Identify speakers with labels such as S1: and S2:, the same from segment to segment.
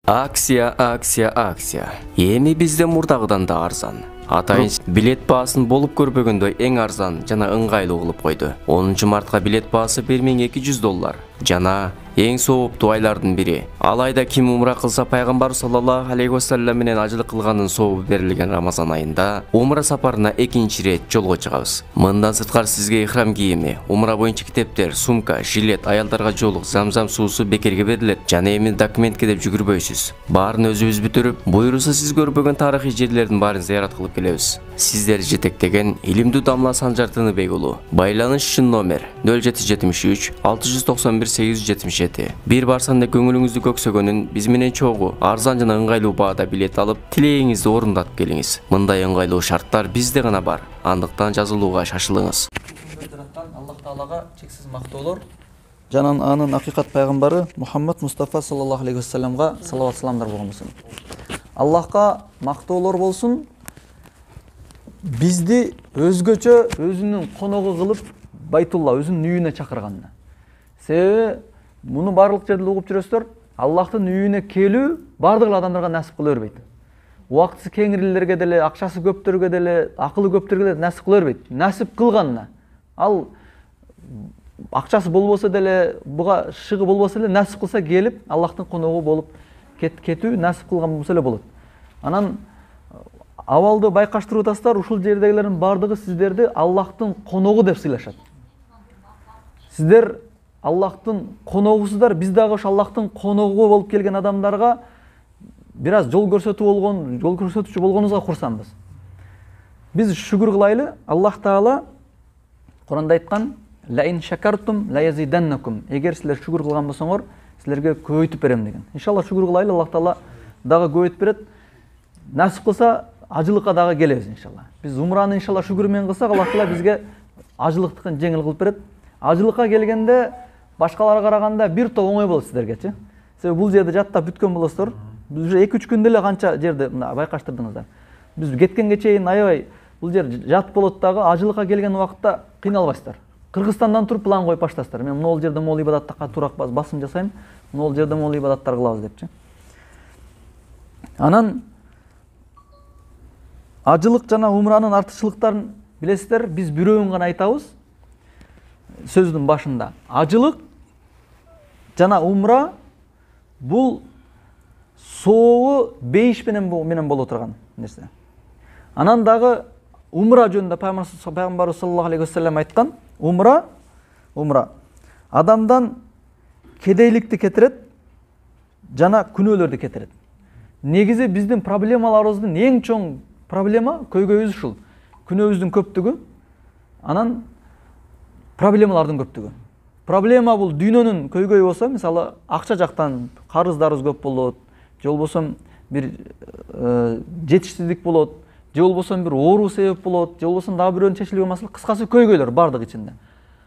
S1: Акция. Эми бизде мурдагыдан да арзан. Атайын билет баасын болуп көрбөгөндөй эң арзан жана ыңгайлуу кылып койду. 10 мартка билет баасы $1200. Жана эң сооптуу айлардын бири. Алайда ким умра кылса пайгамбар саллаллаху алейхи вассалам менен ажылык кылганын сообу берилген Рамазан айында умра сапарына экинчи ирет жолго чыгабыз. Мындан сырткары сизге ихрам кийими, умра боюнча китептер, сумка, жилет, аялдарга жоолук, замзам суусу бекерге берилет. Жана эми документке деп жүгүрбөйсүз. Баарын өзүбүз бүтүрүп, буйруса сиз көрбөгөн тарыхый жерлердин баарын зыярат кылып келебиз. Сиздер жетектеген илимдүү Дамла Санжар Тыныбек уулу. Байланыш үчүн номер 0773 691 877. Бир барсанда көңүлүңүздү көксөгөнүн биз менен чогуу арзан жана ыңгайлуу баада билет алып, тилегиңизди орундатып келиңиз. Мындай ыңгайлуу шарттар бизде гана бар. Андыктан жазылууга шашылыңыз.
S2: Аллах Таалага чексиз мактоолор. Жанан анын акыйкат пайгамбары Мухаммад Мустафа саллаллаху алейхи вассаламга салават саламдар болгон болсун. Аллахка мактоолор болсун. Бизди өзгөчө өзүнүн коногу кылып Байтулла өзүнүн үйүнө чакырганына. Себеби муну барлык жерде угуп жүрөсүздөр. Аллахтын үйүнө келүү бардык адамдарга насип кыла бербейт. Убактысы кеңирилерге деле, акчасы көптөргө деле, акылы көптөргө деле насип кыла бербейт. Насип кылганына. Ал акчасы болбосо деле, буга шыгы болбосо деле насип кылса келип Аллахтын коногу болуп кетүү насип кылган болсо эле болот. Анан абалды байкаштырып атасыздар, ушул жердегилердин бардыгы сиздерди Аллахтын коногу деп сыйлашат. Сиздер Аллахтын коногусуздар, биз дагы ошо Аллахтын коногу болуп келген адамдарга бир аз жол көрсөтүүчү болгонубузга курсанбыз. Биз шүгүр кылайлы. Аллах Таала Куранда айткан: "Ла ин шакартум ла язиданнакум." Эгер силер шүгүр кылган болсоңор, силерге көбөйтүп берем деген. Иншалла шүгүр кылайлы, Аллах Таала дагы көбөйтүп берет. Насип кылса, ажылыкка дагы келебиз иншалла. Биз умраны иншалла шүгүр менен кылсак, Аллах Таала бизге ажылыктыкын жеңил кылып берет. Ажылыкка келгенде башкаларга караганда бир топ оңой болот сиздергечи. Себеби бул жерде жаттап бүткөн болосуздар. Биз уже 2-3 күндө эле канча жерде байкаштырдыңыздар. Биз кеткенге чейин аябай бул жер жат болот дагы, ажылыкка келген убакытта кыйналбайсыздар. Кыргызстандан туруп план коюп баштасыздар. Мен могул жерде могул ибадатка турак басым жасайм, могул жерде могул ибадаттар кылабыз депчи. Анан ажылык жана умранын артыкчылыктарын билесиздер, биз бирөөгүн гана айтабыз. Сөздүн башында ажылык жана умра бул сообу бейиш менен боло турган нерсе. Анан дагы умра жөнүндө пайгамбар саллаллаху алейхи вассалам айткан: умра адамдан кедейликти кетирет жана күнөөлөрдү кетирет. Негизи биздин проблемаларыбыздын эң чоң проблема көйгөйүбүз ушул. Күнөөбүздүн көптүгү, анан проблемалардын көптүгү. Проблема бул дүйнөнүн көйгөйү болсо, мисалы, акча жактан карыздарыбыз көп болот, же болбосо бир жетишсиздик болот, же болбосо бир оору себеп болот, же болбосо дагы бирөөнүн чечилбеген маселе, кыскасы көйгөйлөр бардык ичинде.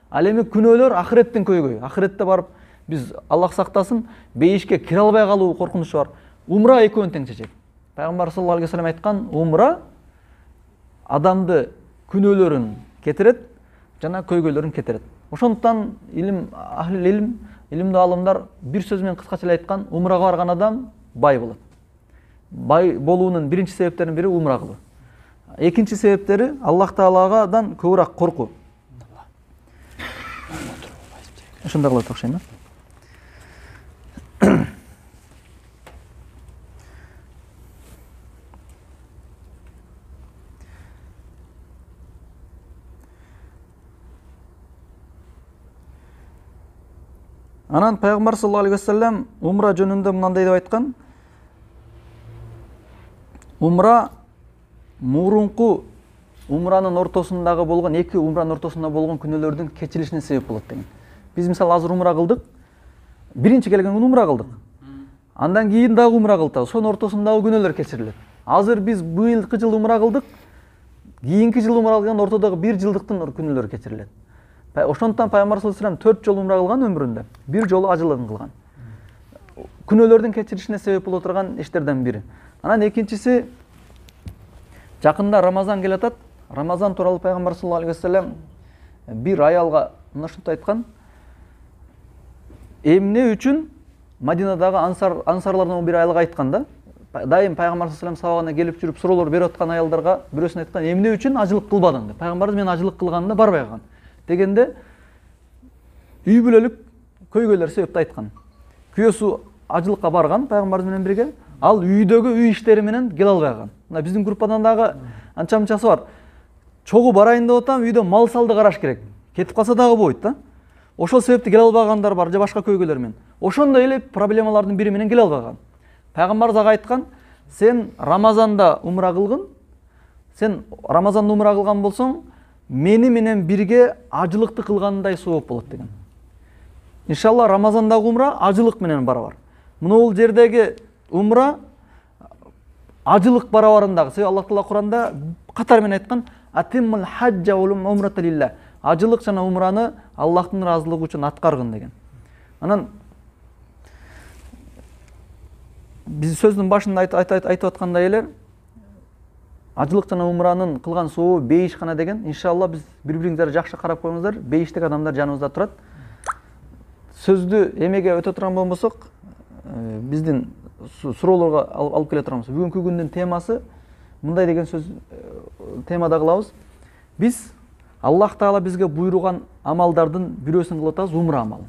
S2: Ал эми күнөөлөр ахиреттин көйгөйү. Ахиретте барып биз Аллах сактасын, бейишке кире албай калуу коркунучу бар. Умра экөөнүн тең чечет. Пайгамбар саллаллаху алейхи вассалам айткан: умра адамды күнөөлөрүн кетирет жана көйгөйлөрүн кетирет. Ошондуктан илимдүү алымдар бир сөз менен кыскача эле айткан: умрага барган адам бай болот. Бай болуунун биринчи себептеринин бири умра кылуу. Экинчи себептери Аллах Таалагадан көбүрөөк коркуу. Ошондой кылат окшойм да. Анан пайгамбар саллаллаху алейхи вассалам умра жөнүндө мындай деп айткан: умра мурунку умранын ортосундагы болгон, эки умранын ортосунда болгон күнөөлөрдүн кечирилишине себеп болот деген. Биз мисалы азыр умра кылдык. Биринчи келген күнү умра кылдык. Андан кийин дагы умра кылдык. Сонун ортосундагы күнөөлөр кечирилет. Азыр биз быйылкы жыл умра кылдык. Кийинки жыл умра кылган ортодогу бир жылдыктын күнөөлөрү кечирилет. Ошондуктан пайгамбар саллаллаху алейхи вассалам 4 жолу умра кылган өмүрүндө. Бир жолу ажылыгын кылган. Күнөөлөрдүн кечиришине себеп боло турган иштерден бири. Анан экинчиси, жакында Рамазан келе атат. Рамазан тууралуу пайгамбар саллаллаху алейхи вассалам бир аялга мына ушунтип айткан: эмне үчүн Мадинадагы ансарлардан бири айылга айткан да. Дайым пайгамбар саллаллаху алейхи сабагына келип жүрүп суроолор берип аткан аялдарга бирөөсүн айткан, эмне үчүн ажылык кылбадың деп. Пайгамбарыбыз мен ажылык кылганымда барбай калган дегенде үй бүлөлүк көйгөйлөр себепти айткан. Күйөөсү ажылыкка барган пайгамбарыбыз менен бирге, ал үйдөгү үй иштери менен келе албай калган. Мына биздин группадан дагы анча мынчасы бар. Чогуу барайын деп атам, үйдө мал салды караш керек. Кетип калса дагы болбойт да. Ошол себепти келе албагандар бар, же башка көйгөйлөр менен. Ошондой эле проблемалардын бири менен келе албаган. Пайгамбарыбыз ага айткан, сен Рамазанда умра кылгын, сен Рамазанда умра кылган болсоң, мени менен бирге ажылыкты кылгандай сооп болот деген. Иншалла Рамазандагы умра ажылык менен барабар. Мына жердеги умра ажылык барабарындагы. Себеби Аллах Таала Куранда катар менен айткан, атиммул хаджа вал умрата лилла. Ажылык жана умраны Аллахтын ыраазылыгы үчүн аткаргын деген. Анан биз сөздүн башында айтып аткандай эле, ажылык жана умранын кылган сообу бейиш гана деген. Иншалла биз бири-бириңиздерге жакшы карап коюңуздар. Бейиштеги адамдар жаныбызда турат. Сөздү эмеге өтө турган болбосок, биздин суроолорго алып келе турабыз. Бүгүнкү күндүн темасы мындай деген сөз темада кылабыз. Биз Аллах Таала бизге буйруган амалдардын бирөөсүн кылып атабыз, умра амалы.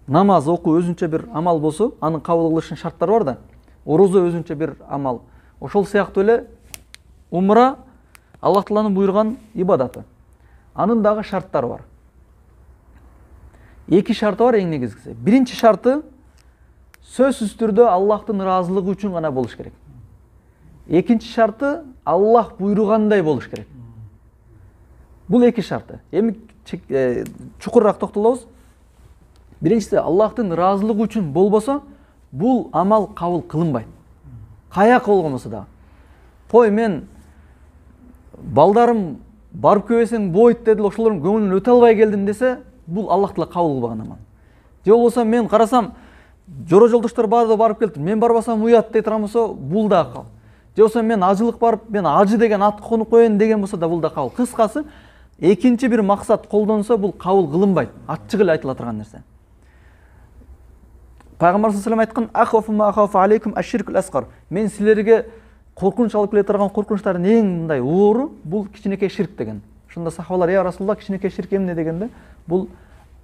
S2: Намаз окуу өзүнчө бир амал болсо, анын кабыл кылышынын шарттары бар да. Орозо өзүнчө бир амал. Ошол сыяктуу эле умра Аллах Тааланын буйруган ибадаты. Анын дагы шарттары бар. Эки шарты бар эң негизгиси. Биринчи шарты сөзсүз түрдө Аллахтын ыраазылыгы үчүн гана болуш керек. Экинчи шарты Аллах буйругандай болуш керек. Бул эки шарты. Эми чукураак токтолобуз. Биринчиси Аллахтын ыраазылыгы үчүн болбосо, бул амал кабыл кылынбайт. Каяк болгон болсо да. Кой мен балдарым барып көбөсең бойт дедил, ошолордун көңүлүн өтө албай келдим десе, бул Аллах Таала кабыл кылбаган амал. Же болбосо мен карасам жоро жолдоштор баары барып келди, мен барбасам уят дей турган болсо, бул да кабыл. Же болбосо мен ажылык барып, мен ажы деген ат конуп коеюн деген болсо да, бул да кабыл. Кыскасы, экинчи бир максат колдонсо, бул кабыл кылынбайт. Ачык эле айтыла турган нерсе. Пайгамбар саллаллаху алейхи айткан, ахафу ма ахафу алейкум аширкул асгар. Мен силерге коркунуч алып келе турган коркунучтардын эң мындай оору бул кичинекей ширк деген. Ошондо сахабалар: "Я Расулуллах, кичинекей ширк эмне?" дегенде, бул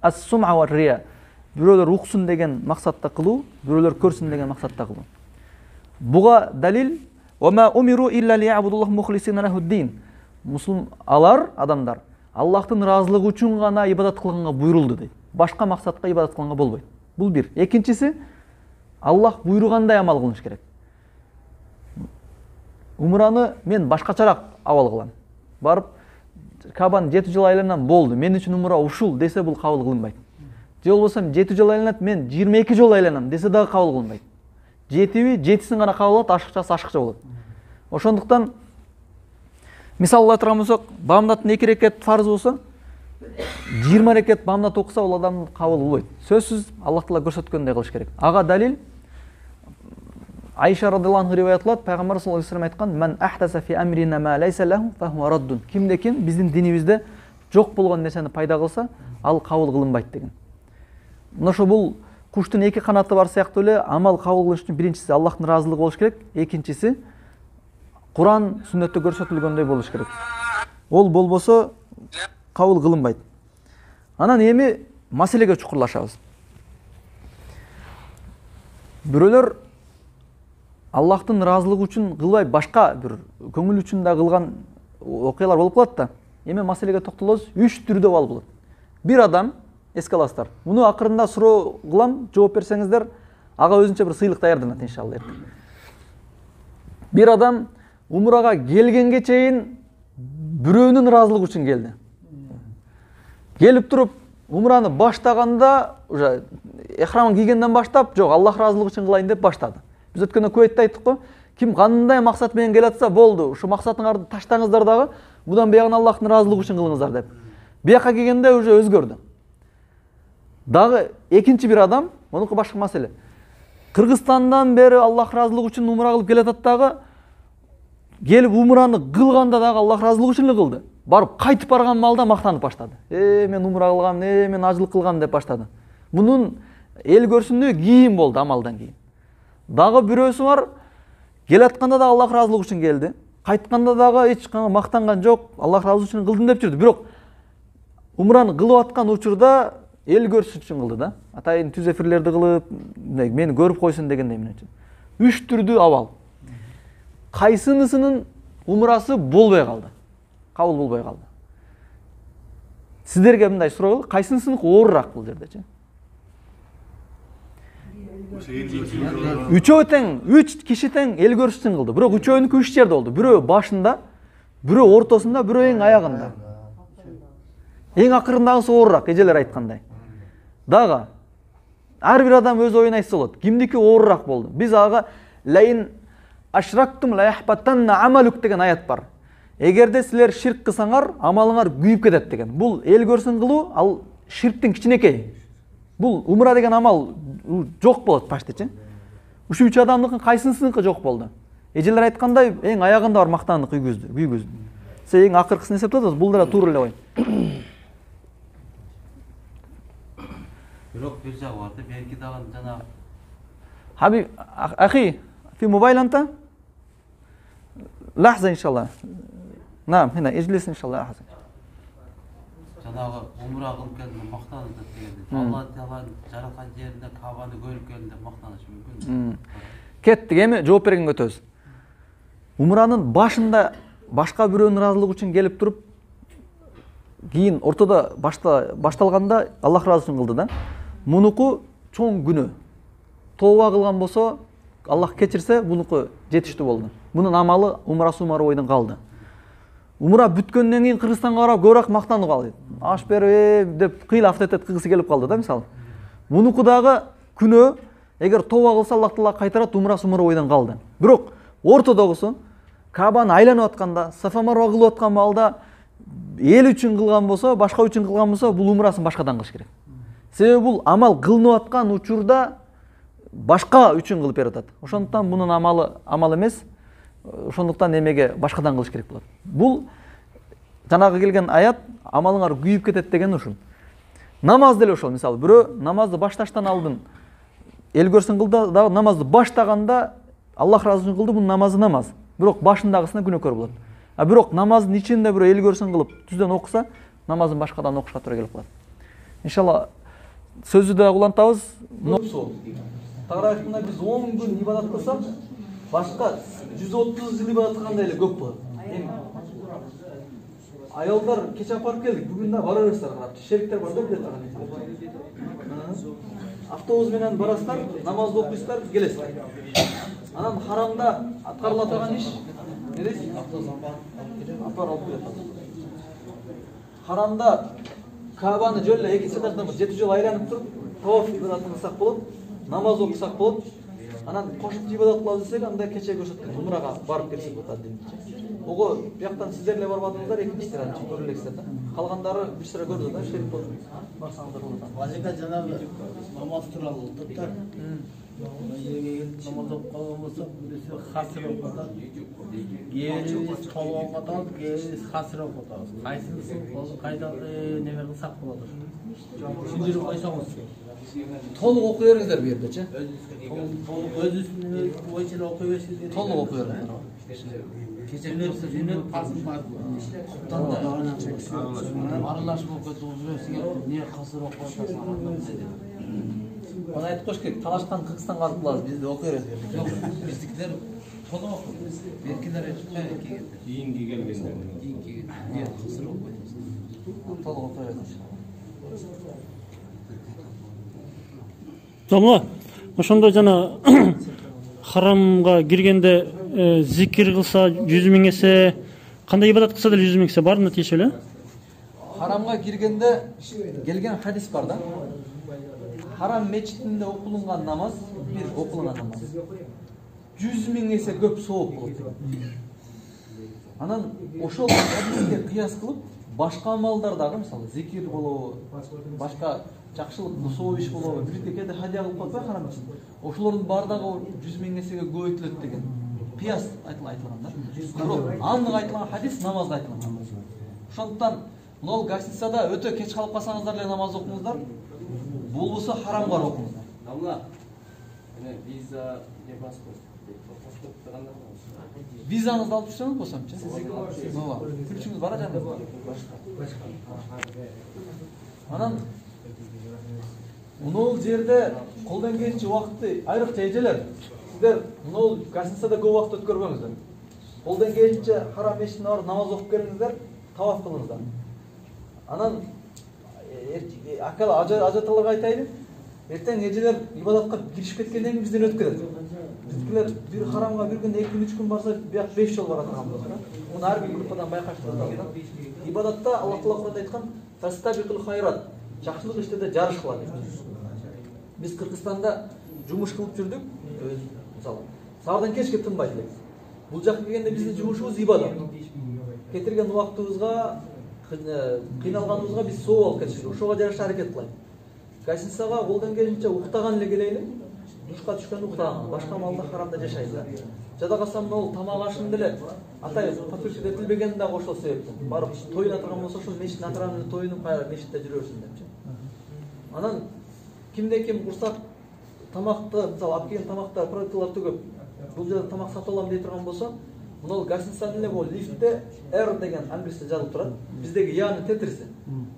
S2: ас-сум'a ва рия. Бирөөлөр уксун деген максатта кылуу, бирөөлөр көрсүн деген максатта кылуу. Буга далил: "Ва ма умиру илля ли'абудуллаха мухлисина лахуд-дин." Алар адамдар Аллахтын ыраазылыгы үчүн гана ибадат кылганга буйрулду дейт. Башка максатка ибадат кылганга болбойт. Бул бир. Экинчиси, Аллах буйругандай амал кылыш керек. Умраны мен башкачараак абал кылам. Барып Кабаны 7 жыл айланам, болду. Мен үчүн умра ушул десе, бул кабыл кылынбайт. Же болбосо 7 жыл айланат, мен 22 жыл айланам десе дагы кабыл кылынбайт. Жетиби, жетисин гана кабыл кылат, ашыкчасы ашыкча болот. Ошондуктан мисалга турган болсок, бамдаттын 2 рекет фарз болсо, 20 рекет бамдат окуса, ол адам кабыл болбойт. Сөзсүз Аллах Таала көрсөткөндөй кылыш керек. Ага далил Айша радhiyallahu анха риваят кылат, Пайгамбар саллаллаху алейхи ва саллям айткан: "Ман ахтаса фи амрина ма лайса лаху фа хуа раддун." Кимде ким биздин динибизде жок болгон нерсени пайда кылса, ал кабыл кылынбайт деген. Мына ошо бул куштун эки канаты бар сыяктуу эле, амал кабыл кылыш үчүн биринчиси Аллахтын ыраазылыгы болуш керек, экинчиси Куран, сүннөттө көрсөтүлгөндөй болуш керек. Ол болбосо кабыл кылынбайт. Анан эми маселеге чукурлашабыз. Бирөөлөр Аллахтын ыраазылыгы үчүн кылбай, башка бир көңүл үчүн да кылган окуялар болуп калат да. Эми маселеге токтолобуз. 3 түрдө абал болот. Бир адам, эске аласыздар. Муну акырында суроо кылам, жооп берсеңиздер, ага өзүнчө бир сыйлык даярданат иншалла. Бир адам умрага келгенге чейин бирөөнүн ыраазылыгы үчүн келди. Келип туруп, умраны баштаганда, уже эхрамын кийгенден баштап, жок, Аллах ыраазылыгы үчүн кылайын деп баштады. Биз өткөндө көйөттө айттык го, ким кандай максат менен келатса болду, ушу максатыңарды таштаңыздар дагы, будан буягын Аллахтын ыраазылыгы үчүн кылыңыздар деп. Бияка келгенде уже өзгөрдү. Дагы экинчи бир адам, мунуку башка маселе. Кыргызстандан бери Аллах ыраазылыгы үчүн умра кылып келатат дагы, келип умраны кылганда дагы Аллах ыраазылыгы үчүн эле кылды. Барып кайтып барган малда мактанып баштады. Мен умра кылгам, мен ажылык кылгам деп баштады. Мунун эл көрсүн деп кийин болду амалдан кийин. Дагы бирөөсү бар, келатканда да Аллах ыраазылыгы үчүн келди. Кайтканда дагы эч кандай мактанган жок, Аллах ыраазылыгы үчүн кылдым деп жүрдү. Бирок умраны кылып аткан учурда эл көрсүн үчүн кылды да. Атайын түз эфирлерди кылып, мени көрүп койсун дегендей эмне үчүн. 3 түрдүү абал. Кайсынысынын умрасы болбой калды. Кабыл болбой калды. Сиздерге мындай суроо, кайсынысыныкы оорураак бул жердечи? Үчөө тең, 3 киши тең эл көрсүн кылды. Бирок үчөөнүкү 3 жерде болду. Бирөө башында, бирөө ортосунда, бирөө эң аягында. Эң акырындагысы оорураак, эжелер айткандай. Дагы ар бир адам өз оюн айтса болот. Кимдики оорураак болду? Биз ага лайн ашрактум ла яхбатанна амалук деген аят бар. Эгерде силер ширк кылсаңар, амалыңар күйүп кетет деген. Бул эл көрсүн кылуу, ал ширктин кичинекей. Бул умра деген амал жок болот паштычы. Ушу 3 адамдыкын кайсынысыныкы жок болду? Эжелер айткандай, эң аягында бар мактанды күйгүздү. Сен эң акыркысын эсептеп атасыз, бул да туура эле коюн.
S3: Бирок бир жагы бар да, белки дагы жана
S2: Хабиб, ахи, في موبايل أنت؟ لحظة إن شاء الله. نعم هنا اجلس إن شاء الله لحظة.
S3: Жанагы умра кылып келдим, мактанып дегенде. Алла Таала жараткан жеринде Кабаны көрүп келдим деп мактаныш мүмкүн.
S2: Кеттик, эми жооп бергенге өтөбүз. Умранын башында башка бирөөнүн ыраазылыгы үчүн келип туруп, кийин ортодо башталганда Аллах ыраазы үчүн кылды да. Мунуку чоң күнөө. Тооба кылган болсо, Аллах кечирсе, мунуку жетиштүү болду. Мунун амалы умрасы ойдон калды. Умра бүткөндөн кийин Кыргызстанга карап көбүрөөк мактанып калды. Аш берип деп кыйла автотет кылгысы келип калды да, мисалы. Мунуку дагы күнөө, эгер тооба кылса Аллах Таала кайтарат, умрасы ойдон калды. Бирок ортодогусу Кабаны айланып атканда, Сафа Марва кылып аткан маалда эл үчүн кылган болсо, башка үчүн кылган болсо, бул умрасын башкадан кылыш керек. Себеби бул амал кылынып аткан учурда башка үчүн кылып берип атат. Ошондуктан мунун амал эмес. Ошондуктан эмеге башкадан кылыш керек болот. Бул жанагы келген аят амалыңар күйүп кетет деген ушул. Намаз деле ошол. Мисалы, бирөө намазды башташтан алдын эл көрсүн кылды, дагы намазды баштаганда Аллах ыраазы үчүн кылды, бул намазы намаз. Бирок башындагысына күнөөкөр болот. А бирок намаздын ичинде бирөө эл көрсүн кылып түздөн окуса, намазын башкадан окушка туура келип калат. Иншалла сөздү да улантабыз. Тагыраак айтканда биз 10 күн ибадат кылсак, башка 130 жыл ибадат кылгандай эле көп болот. Аялдар кече апарып келдик, бүгүн да бара берсиңер карап. Шериктер бар да билет аны. Автобус менен барасыздар, намазды окуйсуздар, келесиздер. Анан харамда аткарыла турган иш не дейсиз? Апар алып келет. Харамда Кабаны жөн эле 2 сааттан 7 жолу айланып туруп, таваф ибадатын кылсак болот, намаз окусак болот. Анан кошуп ибадат кылабыз десек, анда кече көрсөткөн умрага барып келсек болот адилинче. Ого, бияктан сиздер эле барбадыңыздар, экинчисине көрө элексиздер да. Калгандары бир сыра көрдү да, шерик болду. Барсаңыздар болот.
S4: Вазифа жанагы намаз тууралуу топтор. Намаз окуп калган болсок, бирisi хасыр окуп атат. Кээбирибиз толук окуп атабыз, кээбирибиз хасыр окуп атабыз. Кайсысын кайда неме кылсак болот ошо. Түшүндүрүп койсоңуз.
S2: Толук окуй бериңиздер бу жердечи.
S4: Өзүнүн боюнча окуй берсиңиздер.
S2: Толук окуй бериңиздер.
S4: Кечелер сүннөт парсын бар. Куптанда аралашып окуп жүрөсүң, не касыр окуп атасың.
S2: Аны айтып коюш керек. Талашкан Кыргызстанга барып кылабыз, бизде окуй бериңиздер.
S3: Жок, биздикилер толук окуп. Беркилер айтпайт кийинки келгенде. Не касыр окуп атасың.
S2: Толук окуй бериңиз.
S5: Замла, ошондо жана харамга киргенде зикир кылса 100 000 эсе, кандай ибадат кылса деле 100 000 эсе бар натиже эле?
S2: Харамга киргенде келген хадис бар да. Харам мечитинде окулунган намаз, бир окулунган намаз 100 000 эсе көп сооп болот. Анан ошол хадиске кыяс кылып, башка амалдар дагы, мисалы, зикир болобу, башка жакшылык, соо иш болобу, бирде кээде хадия кылып коюп харам үчүн. Ошолордун бардыгы 100 000 эсеге көбөйтүлөт деген кыяс айтылган да. Бирок андык айтылган хадис намазда айтылган. Ошондуктан могул гостиницада өтө кеч калып калсаңыздар эле намаз окуңуздар, болбосо харамга окуңуздар.
S1: Damla. Visa ne pasport.
S2: Визаңызды алып жүрсеңіз қосамчы. Ооба. Күлчүңүз бара жатыр. Анан мынол жерде колдон келишинче убакытты айрыкча эжелер сиздер мынол гостиницада көп убакыт өткөрбөңүздөр. Колдон келишинче харам мешитине барып намаз окуп келиңиздер, таваф кылыңыздар. Анан ажаталарга айтайын, эртең эжелер ибадатка киришип кеткенден кийин бизден өткөрөт. Биздикилер бир харамга бир күн, 2 күн, 3 күн барса, бияк 5 жол бара турган болот. Муну ар бир группадан байкаштырып. Ибадатта Аллах Тааланын айткан "Фастабикул хайрат", жакшылык иштерде жарыш кыла дейт. Биз Кыргызстанда жумуш кылып жүрдүк, мисалы, саардан кечке тынбай элек. Бул жакка келгенде биздин жумушубуз ибадат. Кетирген убактыбызга, кыйналганыбызга биз соо алып кетишип, ошого жараша аракет кылайын. Гостиницага колдон келишинче уктаган эле келейли. Душка түшкөн уктаган, башка малда харамда жашайбыз. Жада калсам могул тамак ашын деле атай папирка этилбеген да ошол себептен. Барып тоюна турган болсо ошол мешиттин атыраны тоюнуп кайра мешитте жүрөрсүң депчи. Анан кимде ким курсак тамакты, мисалы алып келген тамактар, продуктылар түгөп, бул жерде тамак сатып алам дей турган болсо, мынол гостиницанын эле бул лифтте R деген англисче жазылып турат. Биздеги яны тетриси.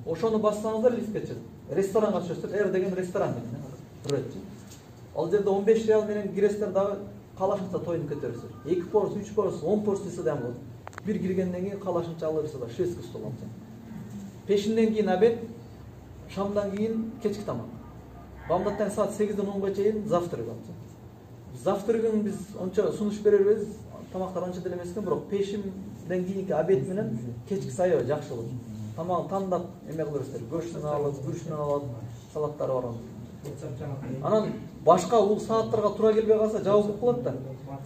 S2: Ошону бассаңыздар лифтке чыгат. Ресторанга түшөсүздөр, R деген ресторан деген. Турат. Ал жерде 15 реал менен киресиздер, дагы калашынча тоюнуп кетерсиздер. 2 порс, 3 порс, 10 порс десе да болот. Бир киргенден кийин калашынча алырсыздар, шведский стол алып. Пешинден кийин обед, шамдан кийин кечки тамак. Бамдаттан саат 8-ден 10га чейин завтрак алып. Завтрагын биз онча сунуш беребиз, тамактар анча деле эмес экен, бирок пешимден кийинки обед менен кечки саябай жакшы болот. Тамагын тандап эме кылырсыздар, көчтөн алып, күрүчтөн алып, салаттары бар. Анан башка бул сааттарга туура келбей калса жабылып калат да.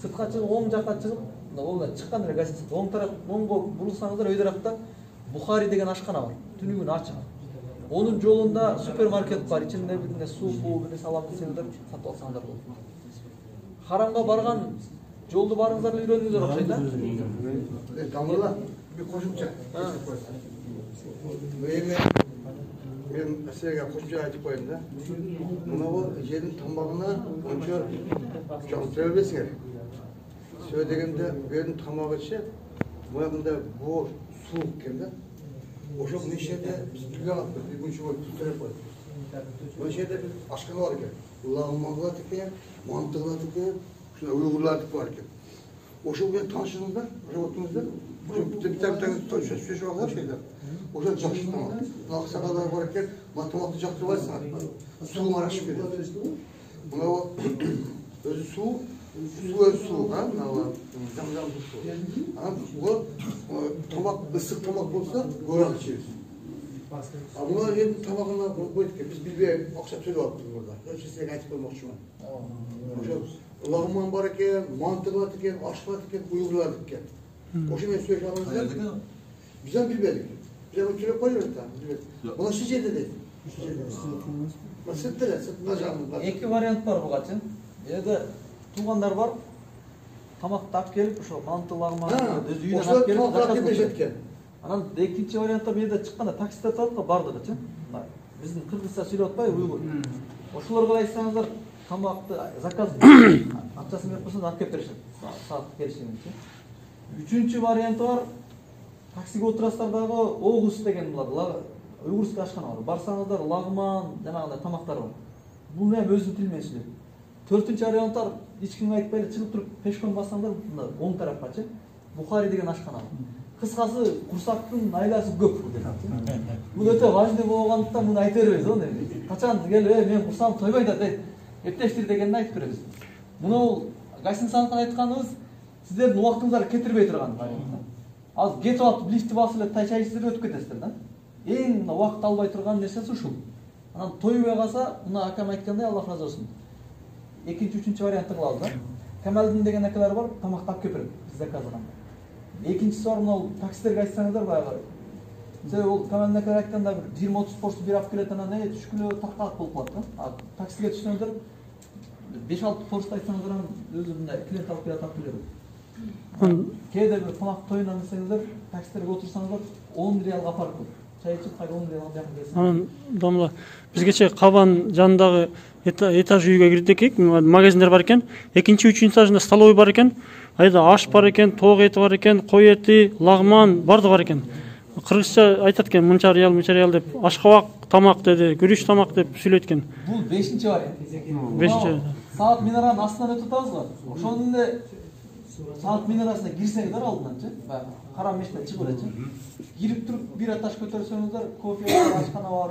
S2: Сыртка чыгып, оң жакка чыгып, онда чыккан эле гостиница. Оң тарап, оңго бурулсаңыздар, өй тарапта Бухари деген ашкана бар. Түнүгүн ачык. Онун жолунда супермаркет бар. Ичинде бир суу, бир салам десеңиздер, сатып алсаңыздар болот. Харамга барган жолду барыңыздар эле үйрөнүңүздөр окшойт да.
S6: Дамыла bir кошумча. Мен сізге қосымша айтып қойдым да. Мынау жердің тамағына онша жауаптыра бересіңдер. Сөй дегенде бердің тамағы ше, мында бұл суық екен да. Ошо мына жерде біз түге алып бір күнші болып түстіріп қойдық. Мына жерде бір ашқана бар екен. Лағыманғылар екен, мантығылар екен, ұйғырлар бар екен. Ошо мен танышыңыздар, ошо отырыңыздар. Bir tane söz var şeyler. O da жақсы tamam. Ақсақалдар бар екен, математикті жақтырбайсың. Суын арашып береді. Мына өзі су өзі су, жам-жам су. Бұл тамақ, ыстық тамақ болса, көрақ ішесің. Мына жердің тамағына қойдық екен, біз білбей ақша төлеп алыптық burada. Сізге айтып қоймақшымын. Лағман бар екен, манты бар екен, аш бар екен, ұйғырлар екен. Ошо мен сөз алыңыздар. Bizden bilmedik. Bize bu türlü koyuyoruz da. Bunu şişe dedi. Sıttıra, sıttıra.
S2: Эки вариант бар буга чын. Эде туугандар бар. Тамакты алып келип, ошо мантылагыма өз үйүнөн алып келип заказ кылып. Анан экинчи вариантта мен да чыкканда таксиде турат го барды да чын. Биздин кыргызча сүйлөп атпай, уйгур. Ошолорго айтсаңыздар, тамакты заказ акчасын берип койсоң алып келип беришет. Саат келишимин чын. Үчүнчү варианты бар. Таксиге отурасыздар дагы Огус деген булар. Уйгурский ашкана бар. Барсаңыздар лагман жанагындай тамактар бар. Бул эми өзүнүн тили менен сүйлөйт. Төртүнчү вариант бар. Эч кимге айтпай эле чыгып туруп пешком бассаңдар мында оң тарапкачы Бухари деген ашкана бар. Кыскасы курсактын айласы көп деген. Бул өтө важный болгондуктан муну айта беребиз да. Качан келип, мен курсам тойбойт да дейт. Эптештир дегенди айтып беребиз. Муну гостиницаныкын айтканыбыз сиздердин убактыңыздар кетирбей турган вариант. Az кетип алып лифти басып эле тайчайсыздар өтүп кетесиздер да. Эң убакыт албай турган нерсеси ушул. Анан тойбой калса, мына акам айткандай Аллах разы болсун. Экинчи, үчүнчү вариантты кылабыз да. Камалдин деген акалар бар, тамакты алып келип берет биз заказлаганда. Экинчиси бар, мына таксилерге айтсаңыздар баягы. Себеби бул Камалдин акалар айтканда бир 20-30 порсту бир алып келет, анан түшкүлө такталып болуп калат да. Таксиге түшкөндөр 5-6 порсту айтсаңыздар өзү мындай клиент алып келет, алып келет. Кээде бир тамак тоюнан десеңиздер, таксилерге отурсаңыздар 10 реалга апарып коет. чай ичип кайра 10 деген жакын келсин.
S5: Анан домла биз кече Кабан жанындагы этаж үйгө кирдик экен, магазиндер бар экен. Экинчи, үчүнчү этажында столовый бар экен. Айда аш бар экен, тоок эти бар экен, кой эти, лагман барды бар экен. Кыргызча айтат экен, мынча реал деп, ашкабак тамак деди, күрүч тамак деп сүйлөйт экен.
S2: Бул 5-чи вариант.
S5: 5-чи.
S2: Саат минаранын астынан өтүп атабыз го. Ошонун эле саат минарасына кирсеңиздер алдынан баягы кара мешиттен чыгып элечи. Кирип туруп бир аташ көтөрсөңүздөр, кофе бар, ашкана бар.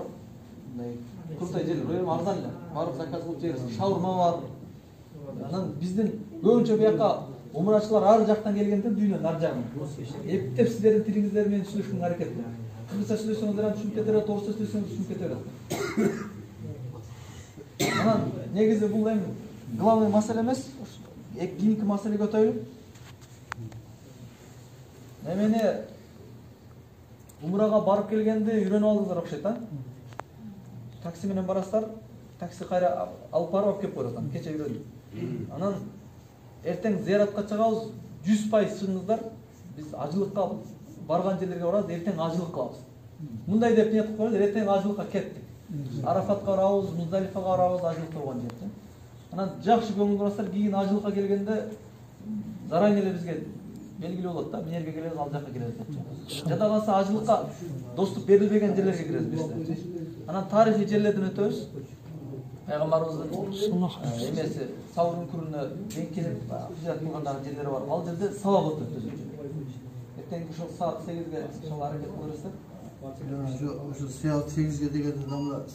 S2: Мындай куртай жерлер, эми арзан эле. Барып заказ кылып жейсиз. Шаурма бар. Анан биздин көбүнчө бияка умрачылар ар жактан келгенде дүйнөнүн ар жагынан. Эптеп сиздердин тилиңиздер менен сүйлөшкөнгө аракет кылам. Кыргызча сүйлөсөңүздөр ham түшүнүп кетет, орусча сүйлөсөңүз түшүнүп кетет. Анан негизи бул эми главный маселе эмес, кийинки маселеге өтөлү. Немени умрага барып келгенде үйрөнүп алдыңыздар окшойт, а? Такси менен барасыздар, такси кайра алып барып келип коет атам, кече үйрөндүм. Анан эртең зыяратка чыгабыз, 100% чыгыңыздар. Биз ажылыкка барган жерлерге барабыз, эртең ажылык кылабыз. Мындай деп ниет кылып коелу, эртең ажылыкка кеттик. Арафатка барабыз, Муздалифага барабыз, ажылык болгон жер. Анан жакшы көңүл бурасыздар, кийин ажылыкка келгенде заранее эле бизге белгилүү болот да, мен жерге келебиз, ал жакка келебиз деп. Жада калса ажылыкка доступ берилбеген жерлерге киребиз биз. Анан тарыхый жерлерден өтөбүз. Пайгамбарыбыздын эмеси Саурун күрүнө denk келип, хижрат кылгандагы жерлери бар. Ал жерде сабак өтөт өзүнчө. Эртең ушул саат 8ге ошол аракет кылырсыздар.
S6: Ошо саат 8ге дегенде дамла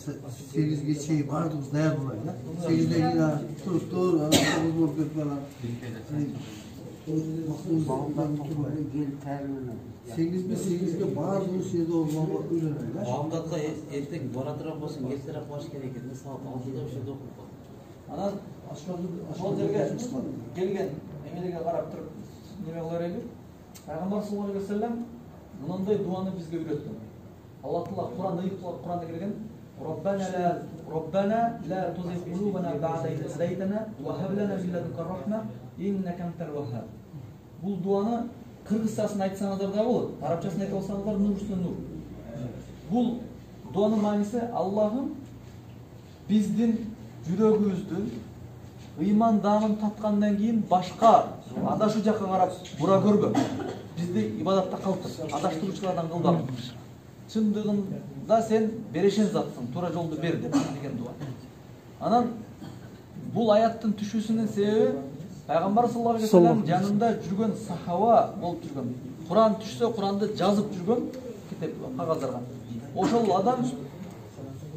S6: 8ге чейин баардыгыбыз даяр болайлы. 8де туруптур, анан болуп кетип калат. 8ге баардыгыбыз жерде болгонго үйрөнөлү.
S3: Бамдатка эртең баратыраак болсоң, эртерээк барыш керек экен. Саат 6да ошо жерде окуп кал.
S2: Анан ошол жерге келген эмелерге карап туруп неме кыла берели. Пайгамбар саллаллаху алейхи ва саллям мындай дуаны бизге үйрөттү. Аллах Таала Куранда келген: Rabbana la tuzigh qulubana ba'da idh hadaytana wa hab lana min ladunka rahma innaka antal wahhab. Бул дуаны кыргызчасын айтсаңыздар да болот, арабчасын айтып алсаңыздар нур үстүнө нур. Бул дуанын мааниси: Аллахым биздин жүрөгүбүздү ыйман даамын таткандан кийин башка адашуу жакка карап бура көрбө. Бизди ибадатта калтыр, адаштыруучулардан кылбагын. Чындыгында сен берешен затсың, туура жолду бер деген дуа. Анан бул аяттын түшүүсүнүн себеби Пайгамбар саллаллаху алейхи ва саллям жанында жүргөн сахаба болуп жүргөн. Куран түшсө, Куранды жазып жүргөн китеп кагаздарга. Ошол адам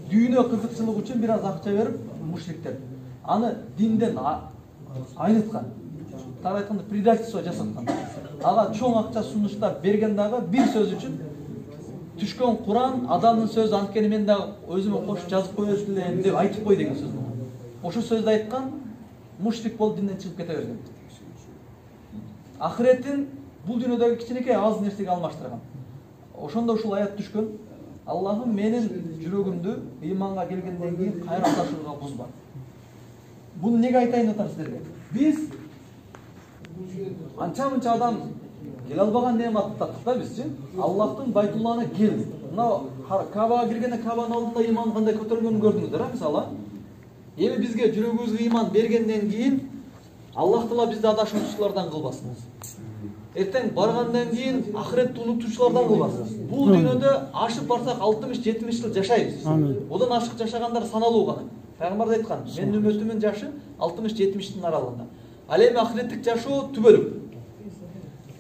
S2: дүйнө кызыкчылыгы үчүн бир аз акча берип, мушриктер аны динден айныткан. Тағы айтканда предательство жасаткан. Ага чоң акча сунуштап берген дагы бир сөз үчүн түшкөн Куран адамдын сөзү, анткени мен дагы өзүмө кошуп жазып коет элем деп айтып кой деген сөз. Ошол сөздү айткан мушрик болуп динден чыгып кете берген. Ахиреттин бул дүйнөдөгү кичинекей аз нерсеге алмаштырган. Ошондо ушул аят түшкөн: Аллахым менин жүрөгүмдү ыйманга келгенден кийин кайра адашууга бузба. Буну неге айтайын атам сиздерге? Биз анча-мынча адам келе албаган неаматты таттык да бизчи. Аллахтын Байтуллахына келдик. Мына Кабага киргенде Кабанын алдында ыйман кандай көтөрүлгөнүн көрдүңүздөр, мисалы. Эми бизге жүрөгүбүзгө ыйман бергенден кийин Аллах Таала бизди адашуучулардан кылбасын. Эртең баргандан кийин ахиретти унутуучулардан кылбасын. Бул дүйнөдө ашып барсак 60-70 жыл жашайбыз. Одан ашык жашагандар саналуу гана. Пайгамбар айткан: "Менин үммөтүмүн жашы 60-70 аралыгында." Ал эми ахиреттик жашоо түбөлүк.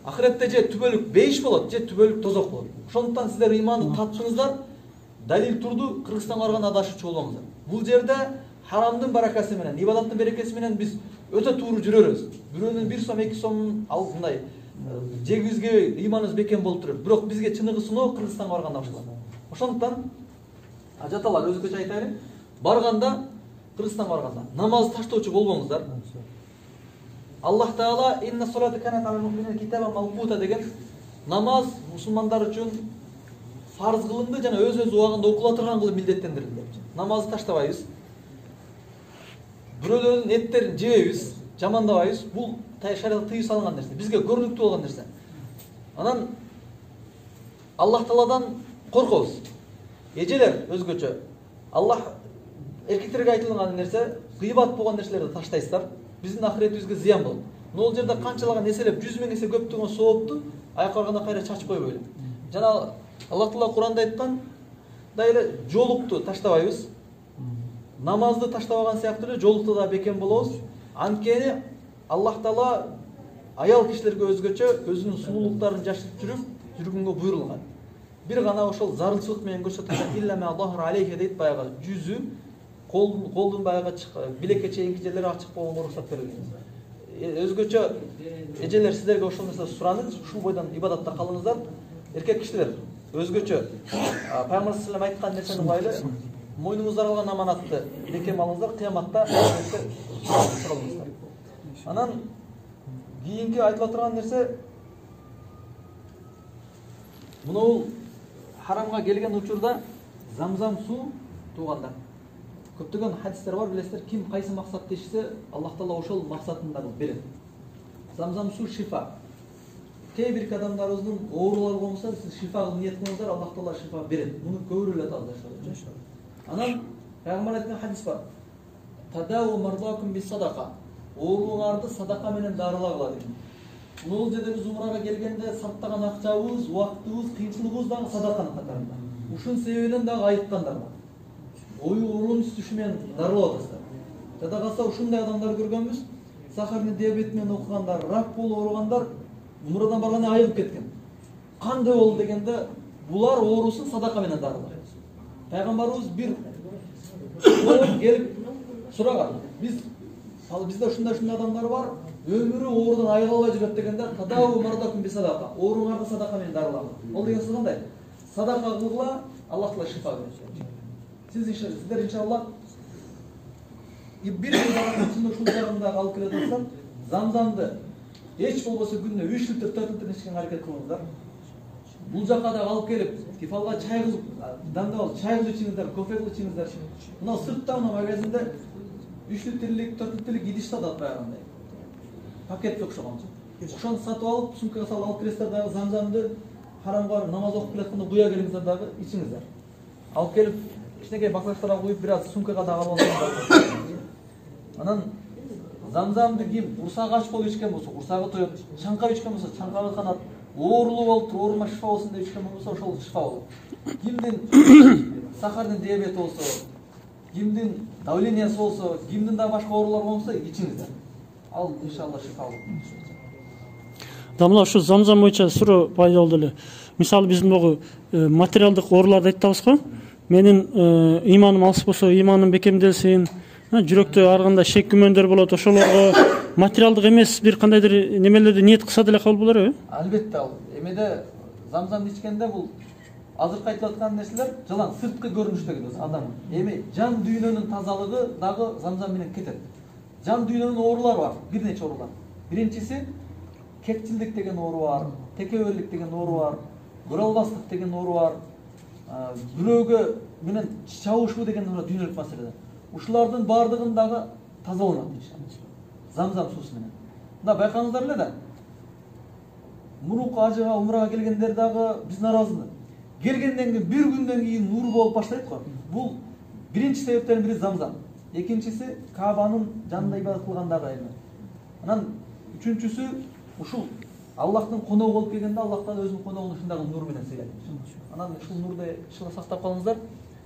S2: Ахиретте же түбөлүк бейиш болот, же түбөлүк тозок болот. Ошондуктан сиздер ыйманды таттыңыздар, далил турду, Кыргызстанга барганда адашуучу болбоңуздар. Бул жерде харамдын баракасы менен, ибадаттын берекеси менен биз өтө туура жүрөбүз. Бирөөнүн 1 сом, 2 сом алдындай жегибизге ыйманыбыз бекем болуп турат. Бирок бизге чыныгы сыноо Кыргызстанга барганда башталат. Ошондуктан ажаталар өзгөчө айтайын. Барганда, Кыргызстанга барганда намаз таштоочу болбоңуздар. Аллах Таала инна солата канат алал муъминина китаба мавкута деген намаз мусулмандар үчүн фарз кылынды жана өз убагында окула турган кылып милдеттендирилди. Намазды таштабайбыз. Бирөөлөрдүн эттерин жебейбиз, жамандабайбыз. Бул шариатта тыюу салынган нерсе, бизге көрүнүктүү болгон нерсе. Анан Аллах Тааладан коркобуз. Эжелер өзгөчө. Аллах эркектерге айтылган нерсе, гыйбат болгон нерселерди таштайсыздар. Биздин ахиретибизге зыян болот. Нол жерде канчалаган эселеп 100 миң эсе көптөгөн соопту аяк барганда кайра чачып койбойлу. Жана Аллах Таала Куранда айткан эле жолукту таштабайбыз. Намазды таштабаган сыяктуу эле жолукту да бекем болобуз. Анткени Аллах Таала аял кишилерге өзгөчө өзүнүн сулуулуктарын жашырып жүргөнгө буйрулган. Бир гана ошол зарылчылык менен көрсөтүлгөн иллама Аллаху алейхи дейт, баягы жүзү, колдун баягы билекке чейинки жерлери ачык болгонго уруксат берилген. Өзгөчө эжелер сиздерге ошол нерсе суранып, ушул бойдон ибадатта калыңыздар. Эркек кишилер өзгөчө Пайгамбар саллаллаху алейхи айткан нерсени кылайлы. Мойнуңуздар алган аманатты бекем алыңыздар, кыяматта чыгыңыздар. Анан кийинки айтыла турган нерсе мынау харамга келген учурда замзам суу тууганда. Көптөгөн хадистер бар, билесиздер, ким кайсы максатты ишсе, Аллах Таала ошол максатында берет. Замзам суу шифа. Кээ бир адамдарыбыздын оорулары болсо, сиз шифа кылып ниет кылыңыздар, Аллах Таала шифа берет. Муну көбүрөөк алышат. Анан Пайгамбар айткан хадис бар. Тадау мардакум би садака. Ооруларды садака менен дарылагыла деген. Бул жерде биз умрага келгенде сарптаган акчабыз, убактыбыз, кыйынчылыгыбыз дагы садаканын катарында. Ушун себебинен дагы айткандар бар. Ою оорунун түшү менен дарылап атасыздар. Жада калса ушундай адамдар көргөнбүз. Сахарный диабет менен окугандар, рак болуп ооругандар умрадан барганда айыгып кеткен. Кандай болду дегенде, булар оорусун садака менен дарылар. Пайгамбарыбыз бир келип сураган. Бизде ушундай адамдар бар, өмүрү оорудан айыга албай жүрөт дегенде, тадау мардакум би садака. Ооруңарды садака менен дарылагы. Ол деген сөз кандай? Садака кылгыла, Аллах Таала шифа берет. Сиздер иншаллах бир ибадаттын ушул жагында алып келе жатсам, замзамды эч болбосо күнүнө 3 литр 4 литр ичкенге аракет кылыңыздар. Бул жакка да алып келип, тифалга чай кылып, дандап алып чай кылып ичиңиздер, кофе кылып ичиңиздер. Мына сыртта мына магазинде 3 литрлик, 4 литрлик идиш сатат баягындай. Пакетке окшогон. Ошону сатып алып, сумкага салып алып келесиздер дагы замзамды харамга намаз окуп келатканда куя келиңиздер дагы ичиңиздер. Алып келип, кичинекей баклажкаларга куюп бир аз сумкага дагы алып алыңыздар. Анан замзамды ким урсагы ач болуп ичкен болсо, урсагы тоет, чаңкап ичкен болсо, чаңкагы канат, оорулуу болуп, оорума шифа болсун деп ичкен болсо, ошол шифа болот. Кимдин сахарный диабет болсо, кимдин давлениясы болсо, кимдин да башка оорулар болсо, ичиңиздер. Ал иншалла шифа болот.
S5: Мына ушу замзам боюнча суроо пайда болду эле. Мисалы биздин могу материалдык ооруларды айтабыз го. Менин иманым алыс болсо, иманым бекемделсин. Жүрөктө ар кандай шек күмөндөр болот, ошолорго материалдык эмес бир кандайдыр немелерди ниет кылса деле кабыл болор,
S2: Албетте ал. Эмеде замзамды ичкенде бул азыркы айтылып аткан нерселер жалаң сырткы көрүнүштөгү адам. Эми жан дүйнөнүн тазалыгы дагы замзам менен кетет. Жан дүйнөнүн оорулары бар, бир нече оорулар. Биринчиси кекчилдик деген оору бар, текеберлик деген оору бар, көрө албастык деген оору бар. Бирөөгө менен чабышуу деген дүйнөлүк маселе. Ушулардын бардыгын дагы тазаланат иншалла. Замзам суусу менен. Мына байкаңыздар эле да. Мурунку ажыга, умрага келгендер дагы биздин арабызда. Келгенден кийин бир күндөн кийин нур болуп баштайт го. Бул биринчи себептердин бири замзам. Экинчиси Кабанын жанында ибадат кылгандары эми. Анан үчүнчүсү ушул Аллахтын коногу болуп келгенде Аллахтан өзүнүн коногун ушундагы нур менен сыйлайт. Анан ушул нурду иншалла сактап калыңыздар.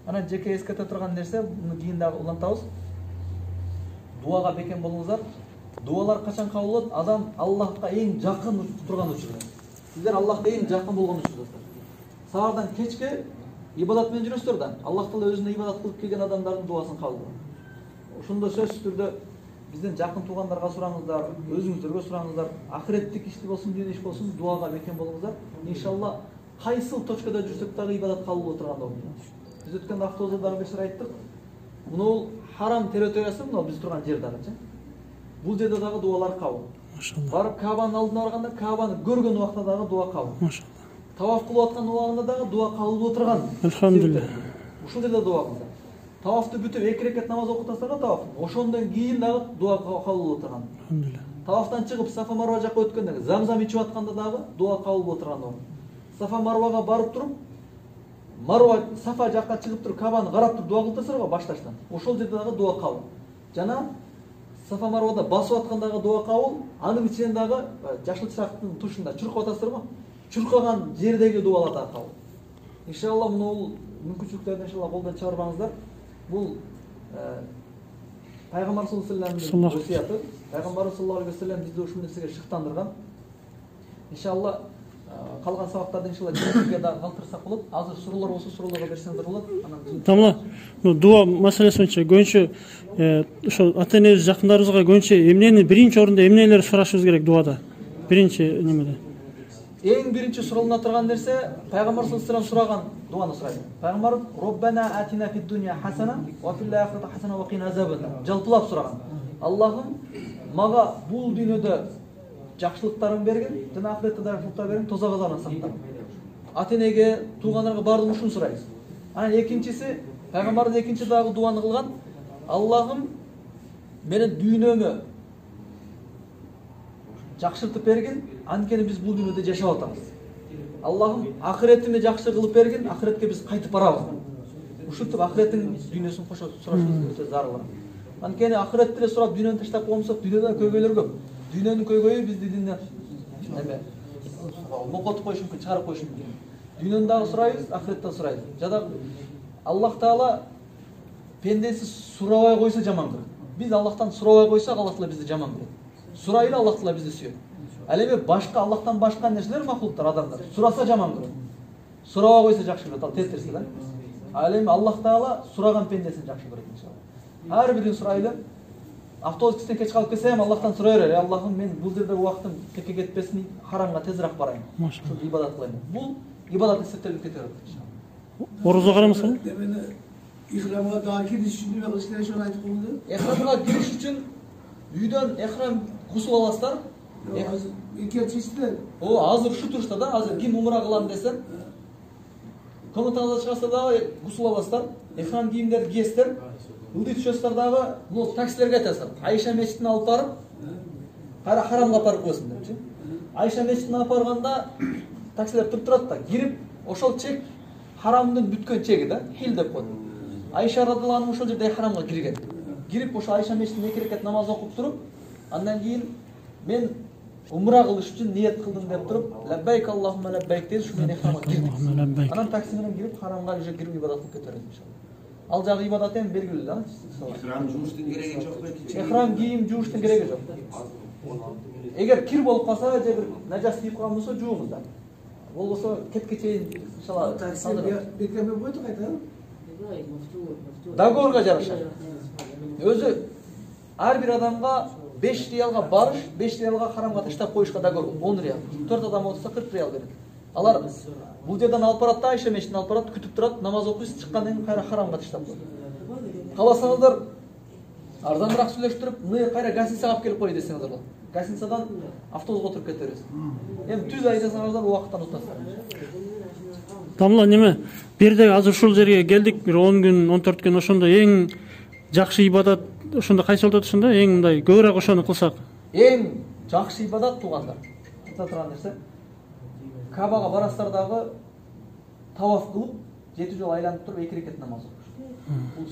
S2: Анан жеке эскерте турган нерсе, муну кийин дагы улантабыз. Дуага бекем болуңуздар. Дуалар качан кабыл болот? Адам Аллахка эң жакын турган учурда. Сиздер Аллахка эң жакын болгон учурда. Саардан кечке ибадат менен жүрөсүздөр да. Аллах Таала өзүнө ибадат кылып келген адамдардын дуасын кабыл кылат. Ошондо сөзсүз түрдө биздин жакын туугандарга сураңыздар, өзүңүздөргө сураңыздар. Ахиреттик ишти болсун, дүйнө иш болсун, дуага бекем болуңуздар. Иншалла кайсыл точкада жүрсөк дагы ибадат кабыл боло турган болот. Biz ötken avtobusda da bir sıra ayttık. Bunu haram territoriyası mı? Biz turgan yer dagı. Bul жерде дагы дуалар кабыл.
S5: Машалла.
S2: Барып Кабанын алдына барганда Кабаны көргөн убакта дагы дуа кабыл.
S5: Машалла.
S2: Таваф кылып аткан убагында дагы дуа кабыл болуп турган.
S5: Алхамдулилlah.
S2: Ушул жерде дуа кылса. Тавафты бүтүп 2 рекат намаз окутасыздар таваф. Ошондон кийин дагы дуа кабыл болуп турган.
S5: Алхамдулилlah.
S2: Тавафтан чыгып Сафа Марва жакка өткөндө замзам ичип атканда дагы дуа кабыл болуп турган. Сафа Марвага барып туруп Марва Сафа жаққа шығып тұрып Кабаны қарап тұрып дуа қылдырсыздар ғой башташтан. Ошол жерде дағы дуа қабыл. Жана Сафа Марвада басып аткандағы дуа қабыл, анын ичинен дагы жашыл чырактын тушунда чуркап атасыздар го. Чуркаган жердеги дуалар да кабыл. Иншалла муну мүмкүнчүлүктөрдү иншалла колдон чыгарбаңыздар. Бул Пайгамбар саллаллаху алейхи ва саллямдын өсияты. Пайгамбар саллаллаху алейхи ва саллям бизди ушул нерсеге шыктандырган. Иншалла калган сабактарды иншалла келесиге дагы калтырсак болот. Азыр суроолор болсо суроолорго берсеңиздер болот. Анан
S5: Тамла, дуа маселеси боюнча көбүнчө ошол ата-энебиз жакындарыбызга көбүнчө эмнени биринчи орунда эмнелер сурашыбыз керек дуада? Биринчи немеде?
S2: Эң биринчи суралына турган нерсе Пайгамбар саллаллаху алейхи ва саллям сураган дуаны сурайт. Пайгамбар Роббана атина фид дунья хасана ва фил ахирати хасана ва кина азабан. Жалпылап сураган. Аллахым мага бул дүйнөдө жакшылыктарын берген, жана ахиретте да жакшылыктар берген, тозак азабынан сактагын. Ата-энеге, туугандарга бардыгы ушуну сурайбыз. Анан экинчиси Пайгамбардын экинчи дагы дуаны кылган. Аллахым менин дүйнөмө жакшыртып берген, анткени биз бул дүйнөдө жашап атабыз. Аллахым ахиретиме жакшы кылып берген, ахиретке биз кайтып барабыз. Ушинтип ахиреттин дүйнөсүн кошо сурашыбыз өтө зарыл. Анткени ахиретти эле сурап дүйнөнү таштап койсок, дүйнөдө көйгөйлөр көп. Дүйнөнүн көйгөйү бизди динен эме мокотуп коюшу мүмкүн, чыгарып коюшу мүмкүн. Дүйнөнү дагы сурайбыз, ахиретти сурайбыз. Жада Аллах Таала пендеси сурабай койсо жаман көрөт. Биз Аллахтан сурабай койсок, Аллах Таала бизди жаман көрөт. Сурайлы, Аллах Таала бизди сүйөт. Ал эми башка Аллахтан башка нерселер махлуктар, адамдар сураса жаман көрөт. Сурабай койсо жакшы көрөт, ал тез-тез да. Ал эми Аллах Таала сураган пендесин жакшы көрөт иншалла. Ар бирин сурайлы. Автобус кичтен кеч калып келсем, Аллахтан сурай берер. Аллахым мен бул жерде убактым кепке кетпесин, харамга тезирээк барайын. Ушул ибадат кылайын. Бул ибадат эсептелип кете берет иншалла.
S5: Оруза карамасаңыз?
S7: Demeni ihramga daha giriş için ve kılıçları şunu aytıp oldu.
S2: Эхрамга кириш үчүн үйдөн эхрам гусул аласыздар.
S7: İlk çeşitli.
S2: Азыр ушу турушта да, азыр ким умра кылам десем, комнатаңыздан чыгасыздар дагы гусул аласыздар, эхрам кийимдерди кийесиздер. Ылдый түшөсүздөр дагы, бул таксилерге айтасыздар. Айша мечитине алып барып, кайра харамга алып барып коесуң депчи. Айша мечитине алып барганда таксилер туруп турат да, кирип ошол чек харамдын бүткөн чеги да, хил деп коет. Айша радыйаллаху анха ошол жерде харамга кирген. Кирип ошо Айша мечитинде 2 рекат намаз окуп туруп, андан кийин мен умра кылыш үчүн ниет кылдым деп туруп, лаббайк Аллахумма лаббайк деп ушу менен ихрамга кирди. Анан такси менен кирип харамга уже кирип ибадат кылып кетерет иншалла. Ал жагы ибадат эми белгилүү да.
S8: Ихрам жууштун кереги жок белки.
S2: Ихрам кийим жууштун кереги жок. Эгер кир болуп калса же бир нажас тийип калган болсо жууңуз да. Болбосо кетке чейин иншалла
S7: Bekleme boyutu kaydı.
S2: договорга жараша. Өзү ар бир адамга 5 реалга барыш, 5 реалга харамга таштап коюшка договор 10 реал. 4 адам болсо 40 реал берет. Алар бул жерден алып барат да, Айша мечитине алып барат, күтүп турат, намаз окуйсуз, чыккандан кийин кайра харамга таштап коет. Каласаңыздар арзаныраак сүйлөштүрүп, мына кайра гостиницага алып келип кой десеңиздер болот. Гостиницадан автобуска отуруп кетебиз. Эми түз айдасаңыздар убакыттан утасыздар.
S5: Тамла неме? Бирде азыр ушул жерге келдик, бир 10 күн, 14 күн ошондо эң жакшы ибадат ошондо кайсы болот ошондо эң мындай көбүрөөк ошону кылсак?
S2: Эң жакшы ибадат туугандар. Айта турган нерсе, Кабага барасыздар дагы таваф кылып, 7 жолу айланып туруп 2 рекат намаз окуш. Бул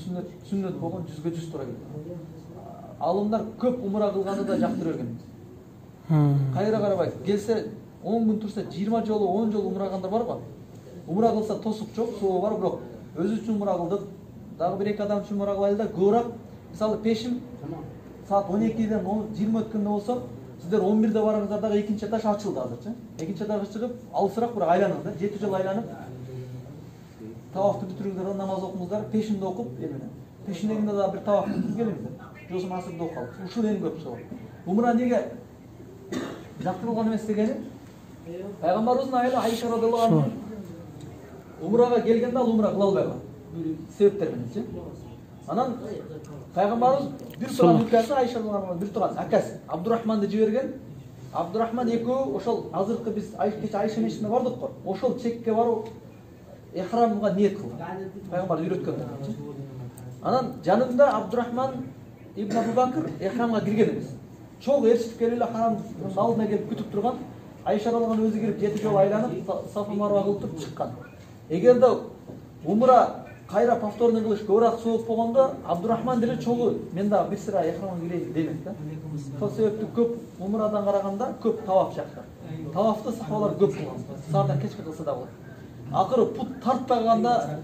S2: сүннөт болгон 100% туура келет. Алымдар көп умра кылганды да жактырып берген. Кайра карабай, келсе 10 күн турса 20 жолу, 10 жолу умра кылгандар бар го. Умра кылса тосук жок, соо бар, бирок өзү үчүн умра кылдык. Дагы 1-2 адам үчүн умра кылайлы да, көбүрөөк. Мисалы пешим саат 12ден 20 өткөндө болсо, сиздер 11де барыңыздар дагы экинчи этаж ачылды азырчы. Экинчи этажга чыгып, алысыраак бирок айланыңыз да, 7 жолу айланып, тавафты бүтүрүңүздөр, намаз окуңуздар, пешимди окуп, эмне. Пешимдегинде дагы бир тавафты бүтүрүп келиңиздер. Жосун асырды окуп калып. Ушул эң көп соо. Умра неге жактырылган эмес дегени? Пайгамбарыбыздын айылы Айша радыйаллаху анха умрага келгенде ал умра кыла албай калган. Себептер мененчи. Анан пайгамбарыбыз бир турган үкасы Айша радыйаллаху анха бир турган акасы Абдурахманды жиберген. Абдурахман экөө ошол азыркы биз Айша мечитине бардык го. Ошол чекке барып ихрамга ниет кылды. Пайгамбар үйрөткөн. Анан жанында Абдурахман ибн Абу Бакр ихрамга кирген эмес. Чоң эрчип келип харамдын алдына келип күтүп турган. Айша радыйаллаху анха өзү кирип 7 жолу айланып, Сафа Марва кылып чыккан. Эгерде умра кайра повторный кылыш көбүрөөк суук болгондо Абдурахман деле чогуу мен дагы бир сыра эхрама кирейин демек да. Сол себептен көп умрадан караганда көп таваф жакта. Тавафты сахабалар көп кылган. Саардан кечке кылса да болот. Акыры пут тартпаганда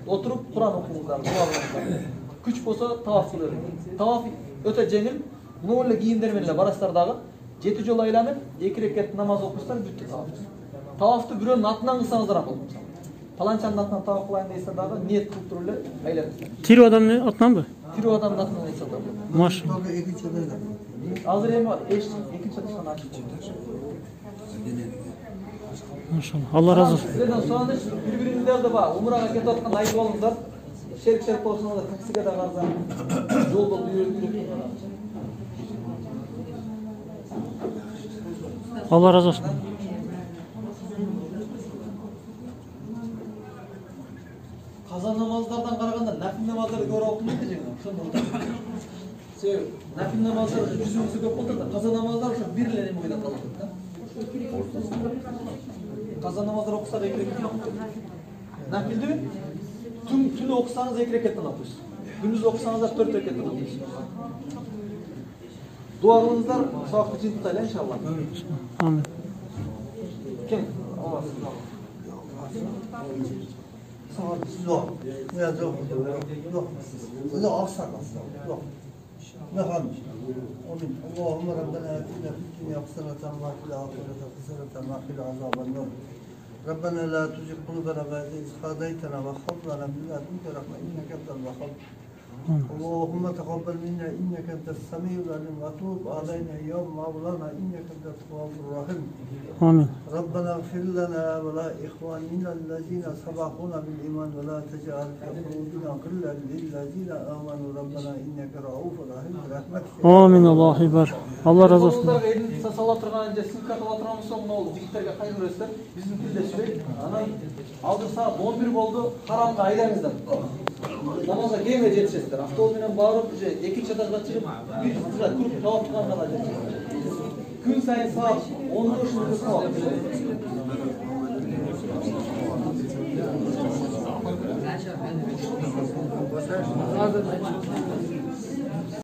S2: отуруп Куран окуңуздар, дуа кылыңыздар. Күч болсо таваф кылып. Таваф өтө жеңил. Муну эле кийимдер менен эле барасыздар дагы. 7 жолу айланып, 2 рекет намаз окусуздар, бүттү таваф. Тавафты бирөөнүн атынан кылсаңыздар болот. Паланчанын атынан таваф кылайын дейсиңер дагы ниет кылып туруп эле айланасыздар.
S5: Тирүү адамдын атынан
S2: Тирүү адамдын атынан айтсаңдар болот.
S5: Машалла.
S2: Азыр эми экинчи атышкан ачып койдук.
S5: Машалла. Алла разы болсун.
S2: Сіздерден сұраныш, бір-біріңіздерді умраға кетіп жатқан айтып алыңыздар. Шерік болсаңыздар, таксиге де қарыздар. Жолда үйретіп.
S5: Алла разы болсын.
S2: Қаза намаздардан қарағанда нафил намаздарды көре оқымайды жаңа. Себебі нафил намаздар жүзімізі көп болды да, қаза намаздар бірлерін ойда қалады да. Қаза намаздар оқысақ 2 рекет оқып. Нафилді түні оқысаңыз 2 рекеттен оқисыз. Күндіз оқысаңыздар 4 рекеттен оқисыз. Дуа қылыңыздар, сауақты жинтықтайлы иншалла.
S5: Амин.
S2: Кем?
S6: Yok. Ya yok. Yok. Öyle asla. Yok. Ne kalmış? Amin. Allahümme Rabbena atina fid dunya haseneten ve fil ahireti haseneten ve qina azabannar. Rabbena la tuzigh qulubana ba'da idh hadaytana wa hab lana min ladunka rahmatan innaka antal wahhab. اللهم تقبل منا انك انت السميع العليم وتوب علينا يوم مولانا انك انت التواب الرحيم.
S5: Amin.
S6: ربنا اغفر لنا ولاخواننا الذين سبقونا بالايمان ولا تجعل في قلوبنا غلا للذين امنوا ربنا انك رؤوف رحيم برحمتك.
S5: Amin. Allahu ekber. Allah razı olsun.
S2: Oğuzlarga elini sala turgan önce sınıfta kala turamiz soң ne oldu? Jigitlerge kayır öresler. Bizim tilde sürekli. Ana aldı saat 11 oldu. Haramga aydangızlar. Namaza keyme жетишесиздер. Avtobus менен барып, уже 2-нчи этажга чыгып, бир кызга күрүп тавап кылганга да жетишесиздер. Күн сайын саат 14-нче саат.